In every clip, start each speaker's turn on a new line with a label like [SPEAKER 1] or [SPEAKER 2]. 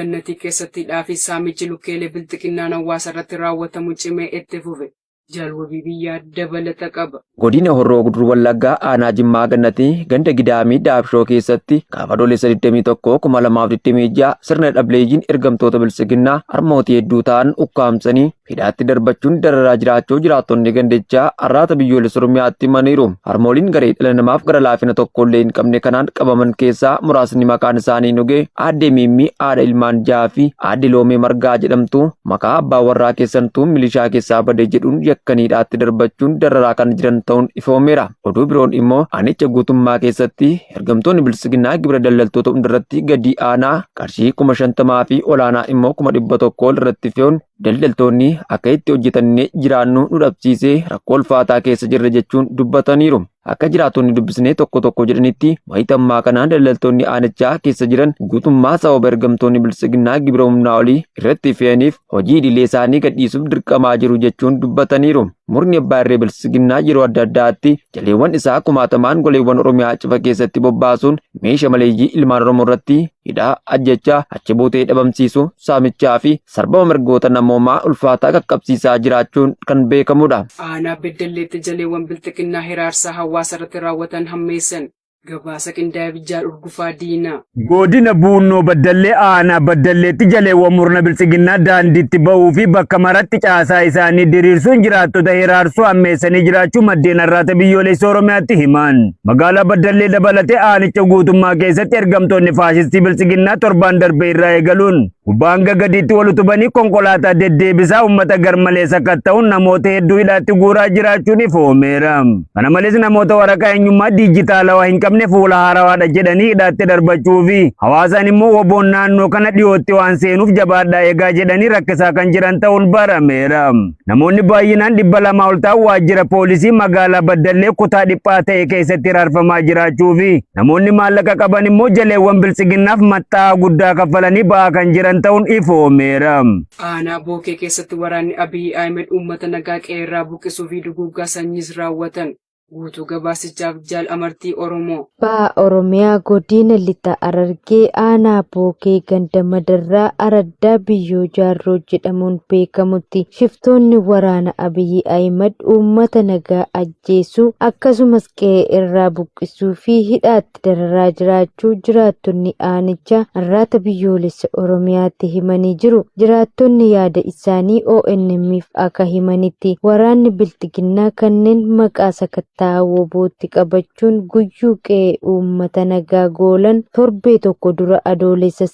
[SPEAKER 1] Gannatii keessatti dhaafi saamichi lukkeelee bilxiqinnaan hawaasa irratti raawwatamu cimee itti fufe. Jaalwabii biyyaa dabalata qaba.
[SPEAKER 2] Godina Horroo Guduruu Wallaggaa aanaa Jimmaa Gannatii ganda Gidaamii Daabshoo keessatti gaafa adoolessa 21/2026 sirna dhableeyyiin ergamtoota bilisiginnaa harmootii hedduu ta'an ukkaamsanii hidhaatti darbachuun dararaa jiraachuu jiraattonni gandichaa arraata biyyoolessa Oromiyaatti himaniiru. Harmooliin garee dhala namaaf gara laafina tokkollee hin qabne kanaan qabaman keessaa muraasni maqaan isaanii nugee aadde Miimmii haadha ilmaan jahaa fi aadde Loomee Margaa jedhamtu maqaa abbaa warraa keessantuu milishaa keessaa badee jedhuun yakkaniidhaatti darbachuun dararaa kan jiran ta'uun ifoomeera. Oduu biroon immoo aanicha guutummaa keessatti ergamtoonni bilisiginnaa gibira daldaltoota hundarratti gadi aanaa qarshii 50,000 fi olaanaa immoo 100,000 irratti fe'uun daldaltoonni akka itti hojjetannee jiraannu nu dhabsiisee rakkoo ulfaataa keessa jirra jechuun dubbataniiru. Akka jiraattonni dubbisnee tokko jedhanitti wayitammaa kanaan daldaltoonni aanichaa keessa jiran guutummaa sababa ergamtoonni bilisiginnaa gibira humnaa olii irratti fe'aniif hojii idilee isaanii gadhiisuuf dirqamaa jiru jechuun dubbataniiru. Murni abbaa irree bilisiginnaa yeroo adda addaatti jaleewwan isaa kumaatamaan goleewwan Oromiyaa cifa keessatti bobbaasuun meeshaa maleeyyii ilmaan Oromoo irratti hidhaa, ajjechaa, achi buutee dhabamsiisuu, saamichaa fi sarbama mirgoota namoomaa ulfaataa qaqqabsiisaa jiraachuun kan beekamudha.
[SPEAKER 1] Aanaa Beddelleetti jaleewwan bilisiginnaa hiraarsaa hawaasa irratti raawwatan hammeessan. Gabaasa qindaa'ee Jaal Urgufaa Diinaa.
[SPEAKER 3] Godina Buunnoo Baddallee aanaa Baddalleetti jaleewwan murna bilisiginnaa daandiitti ba'uu fi bakka maratti caasaa isaanii diriirsuun jiraattota hiraarsuu hammeessanii jiraachuu maddeen arraata biyyoolessa Oromiyaatti himan. Magaalaa Baddallee dabalatee aanicha guutummaa keessatti ergamtoonni faashistii bilisiginnaa torbaan darbee irraa eegaluun gubbaan gadiitti wal utubanii konkolaataa deddeebisaa uummata garmalee sakatta'uun namoota hedduu hidhaatti guuraa jiraachuun ifoomeera. Kana malees namoota waraqaa eenyummaa diijitaalawaa hin qabne fuula haarawaadha jedhanii hidhaatti darbachuu fi hawaasaan immoo woboon naannoo kana dhiyootti waan seenuuf jabaadhaa eegaa jedhanii rakkisaa kan jiran ta'uun barameera. Namoonni baay'inaan 200 ol ta'an waajjira poolisii magaalaa Baddallee kutaa dhiphaa ta'e keessatti hiraarfamaa jiraachuu fi namoonni maallaqa qaban immoo jaleewwan bilisiginnaaf maxxaa guddaa kaffalanii ba'aa kan jiran ta'uun ifoomeera.
[SPEAKER 1] Aanaa Bookee keessatti waraanni Abiy Ahmed uummata nagaa qeerraa buqqisuu fi duguuggaa sanyiis raawwatan. Guutuu gabaasichaaf Jaal Amartii Oromoo.
[SPEAKER 4] Ba'a Oromiyaa godina lixa Harargee aanaa Bookee ganda Madarraa Araddaa Biyyoo Jaarroo jedhamuun beekamutti shiftoonni waraana Abiy Ahmed uummata nagaa ajjeesuu akkasumas qe'ee irraa buqqisuu fi hidhaatti dararaa jiraachuu jiraattonni aanichaa arraata biyyoolessa Oromiyaatti himanii jiru. Jiraattonni yaada isaanii ONM'f akka himanitti waraanni bilisiginnaa kanneen maqaa sakattaa wobootti qabachuun guyyuu qe'ee uummata nagaa goolan torbee tokko dura adoolessa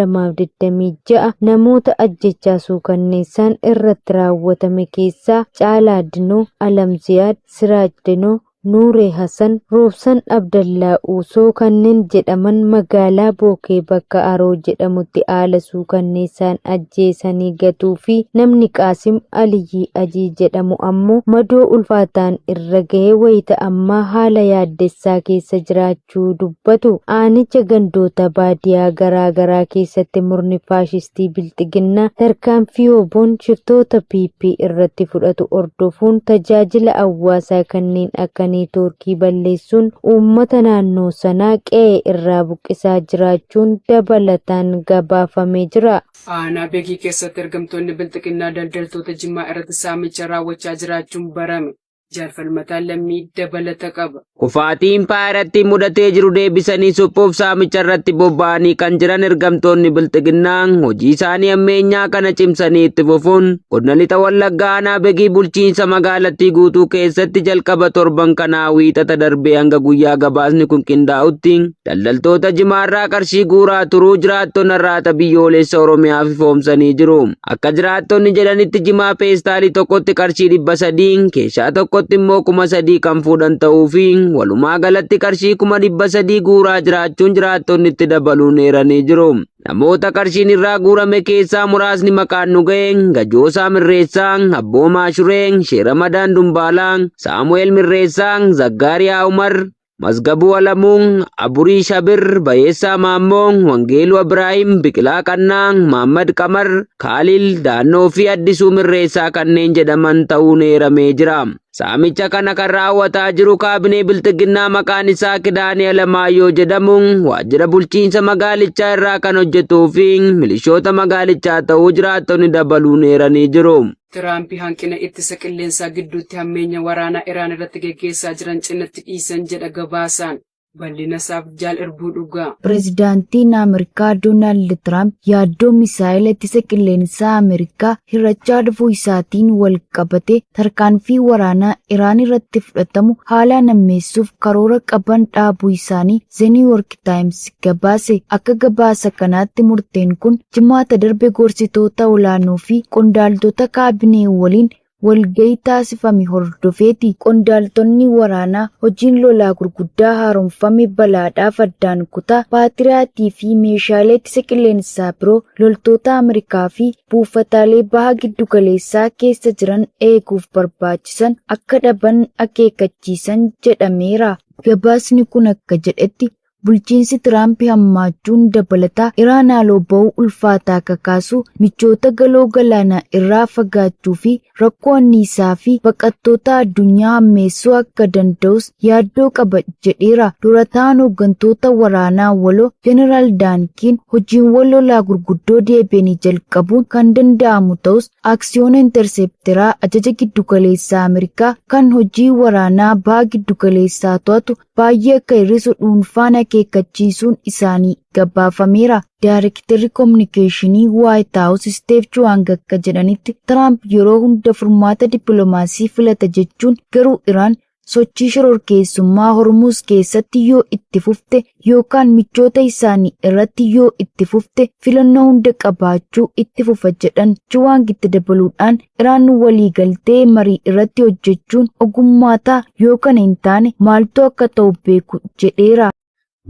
[SPEAKER 4] 9/2026 namoota ajjechaa suukanneessaan irratti raawwatame keessaa Caalaa Dinoo, Alamziyaad, Siraaj Dinoo, Nuuree Hassan, Roobsan Abdallaa Uusoo kanneen jedhaman magaalaa Bookee bakka Aroo jedhamutti haala suukanneessaan ajjeesanii gatuu fi namni Qaasim Aliyyii Ajii jedhamu ammoo madoo ulfaataan irra gahee wayita ammaa haala yaaddessaa keessa jiraachuu dubbatu. Aanicha gandoota baadiyaa garaa keessatti murni faashistii bilisiginnaa tarkaanfii woboon shiftoota PP irratti fudhatu ordofuun tajaajila hawaasaa kanneen akka neetwoorkii balleessuun uummata naannoo sanaa qe'ee irraa buqqisaa jiraachuun dabalataan gabaafamee jira.
[SPEAKER 1] Aanaa Beekii keessatti ergamtoonni bilisiginnaa daldaltoota Jimmaa irratti saamicha raawwachaa jiraachuun barame. Jaalfalmataan lammii dabalata qaba.
[SPEAKER 5] Kufaatiin paayiratti mudatee jiru deebisanii suphuuf saamicha irratti bobba'anii kan jiran ergamtoonni bilisiginnaa hojii isaanii ammeenyaa kana cimsanii itti fufuun godina lixa Wallaggaa aanaa Beekii bulchiinsa magaalattii guutuu keessatti jalqaba torban kanaa wiixata darbee hanga guyyaa gabaasni kun qindaa'utti daldaltoota Jimaarraa qarshii guuraa turuu jiraattonni arraata biyyoolessa Oromiyaaf ifoomsanii jiru. Akka jiraattonni jedhanitti Jimaa peestaalii tokkotti qarshii 300 keessaa tokkotti immoo 3,000 kan fuudhan ta'uu fi walumaa galatti qarshii 300 guuraa jiraachuun jiraattonni itti dabaluun eeranii jiru. Namoota qarshiin irraa guurame keessaa muraasni maqaan nu ga'e Gajoosaa Mirreessaa, Abboomaa Shuree, Sheeramadaan Dumbaalaa, Saamu'eel Mirreessaa, Zaggaariyaa Umar, Masgabuu Alamuu, Aburii Shabir, Bayeessaa Maammoo, Wangeeluu Ibraahim, Biqilaa Qannaa, Maammad Qamar, Kaalil, Daannoo fi Addisuu Mirreessaa kanneen jedhaman ta'uun eeramee jira. Saamicha kana kan raawwataa jiru kaabinee bilxiginnaa maqaan isaa Kidaanee Alamaayyoo jedhamuun waajjira bulchiinsa magaalichaa irraa kan hojjetuu fi milishoota magaalichaa ta'uu jiraattonni dabaluun eeranii jiru.
[SPEAKER 1] Tiraamp hanqina ittisa qilleensaa gidduutti hammeenya waraanaa Iraan irratti geggeessaa jiran cinatti dhiisan jedha gabaasaan. Bal'ina isaaf jaal erbuu dhugaa.
[SPEAKER 6] Pireezidaantiin Ameerikaa Doonaald Tiraamp yaaddoo misaa'ila ittisa qilleensaa Ameerikaa hir'achaa dhufuu isaatiin wal qabate tarkaanfii waraanaa Iraan irratti fudhatamu haalaan ammeessuuf karoora qaban dhaabuu isaanii The New York Times gabaase. Akka gabaasa kanaatti murteen kun jimaata darbe gorsitoota olaanoo fi qondaaltota kaabinee waliin walgahii taasifame hordofeeti. Qondaaltonni waraanaa hojiin lolaa gurguddaa haaromfame balaadhaaf addaan kutaa baatiraatii fi meeshaalee ittisa qilleensaa biroo loltoota Ameerikaa fi buufataalee baha giddugaleessaa keessa jiran eeguuf barbaachisan akka dhaban akeekkachiisan jedhameera. Gabaasni kun akka jedhetti bulchiinsi Tiraamp hammaachuun dabalataa Iraan haaloo ba'uu ulfaataa kakaasu michoota galoo galaanaa irraa fagaachuu fi rakkoo anniisaa fi baqattoota addunyaa hammeessuu akka danda'us yaaddoo qaba jedheera. Dura ta'an hooggantoota waraanaa waloo Jeneraal Daankiin hojiiwwan lolaa gurguddoo deebi'anii jalqabuun kan danda'amu ta'us Aksiyoona Interseepteraa ajaja giddugaleessaa Ameerikaa kan hojii waraanaa baha giddugaleessaa to'atu baay'ee akka hir'isu dhuunfaan akeekkachiisuun isaanii gabaafameera. Daarektarri Kominikeeshinii Waayit Haawus Steef Juwaang akka jedhanitti Tiraamp yeroo hunda furmaata dippiloomaasii filata jechuun garuu Iraan sochii shororkeessummaa Hormuuz keessatti yoo itti fufte yookaan michoota isaanii irratti yoo itti fufte filannoo hunda qabaachuu itti fufa jedhan. Juwaang itti dabaluudhaan Iraan waliigaltee marii irratti hojjechuun ogummaa ta'a yoo kana hin taane maaltu akka ta'u beeku jedheera.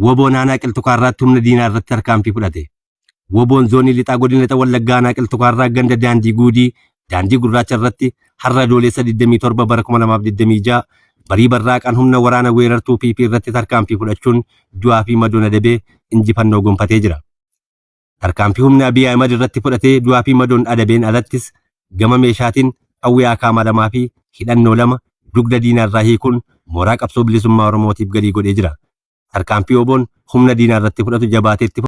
[SPEAKER 7] Woboon aanaa qilxukaarraatti humna diinaa irratti tarkaanfii fudhate. Woboon zoonii lixaa godina lixa Wallaggaa aanaa qilxukaarraa ganda daandii guudii daandii gurraacha irratti har'a adoolessa 27 bara 2026 barii barraaqaan humna waraana weerartuu PP irratti tarkaanfii fudhachuun du'aa fi madoon adabee injifannoo gonfatee jira. Tarkaanfii humna Abiy Ahimad irratti fudhatee du'aa fi madoon adabeen alattis gama meeshaatiin qawwee AK lamaa fi hidhannoo 2 dugda diinaa irraa hiikuun mooraa qabsoo bilisummaa Oromootiif galii godhee jira. Tarkaanfii woboon humna diinaa irratti fudhatu jabaateetti